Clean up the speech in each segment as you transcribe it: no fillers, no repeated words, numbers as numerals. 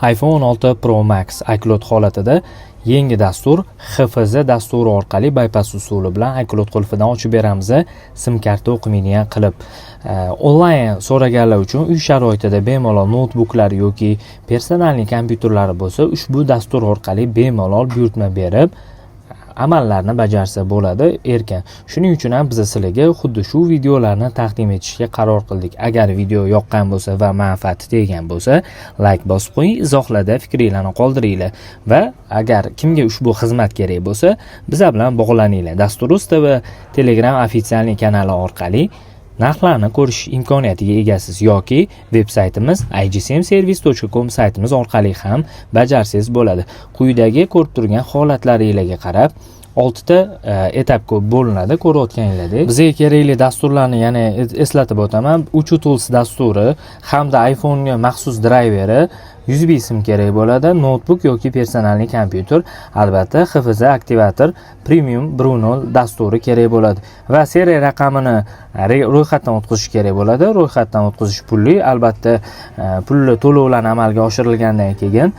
iPhone 16 Pro Max iCloud holatida yangi dastur HFZ dasturi orqali bypass usuli bilan iCloud qulfidan ochib beramiz. SIM karta o'qimaydigan qilib. Onlayn so'raganlar uchun uy sharoitida bemalol notebooklar yoki personalniy kompyuterlari bo'lsa, ushbu dastur orqali bemalol buyurtma berib amallarni bajarsa bo'ladi erkin. Shuning uchun ham biz sizlarga xuddi shu videolarni taqdim etishga qaror qildik. Agar video yoqqan bo'lsa va manfaati teggan bo'lsa, like bosib qo'ying, izohlarda fikringizni qoldiringlar va agar kimga ushbu xizmat kerak bo'lsa, biz bilan bog'laninglar. Dasturuz TV Telegram ofitsial kanali orqali narxlarni ko'rish imkoniyatiga egasiz yoki veb-saytimiz igsemservice.com saytimiz orqali ham bajarsangiz bo'ladi. Quyidagi ko'rib turgan holatlariga qarab 6 ta etapga bo'linadi. Ko'rayotganinglardek, bizga kerakli dasturlarni yana eslatib o'taman. Tools dasturi hamda iPhone'ga maxsus drayveri, USB sim kerak bo'ladi, notebook yoki personalniy kompyuter, albatta HFZ aktivator Premium Bruno dasturi kerak bo'ladi va seriya raqamini ro'yxatdan o'tkazish kerak bo'ladi. Ro'yxatdan o'tkazish pulli, albatta pulli to'lovlarni amalga oshirilgandan keyin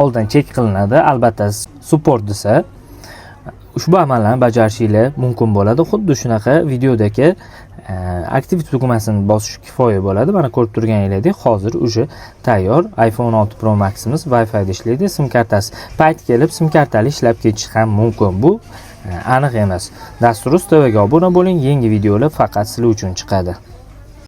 oldin chek qilinadi. Albatta support desa ushbu amallarni bajarishingiz mumkin bo'ladi. Xuddi shunaqa videodagi aktivit tugmasini bosish kifoya bo'ladi. Mana ko'rib turganingizdek, hozir uje tayyor iPhone 16 Pro Max'imiz Wi-Fi da ishlaydi. SIM kartasi payt kelib SIM kartali ishlab ketishi ham mumkin. Bu aniq emas. Dasturuz TVga obuna bo'ling. Yangi videolar faqat sizlar uchun chiqadi.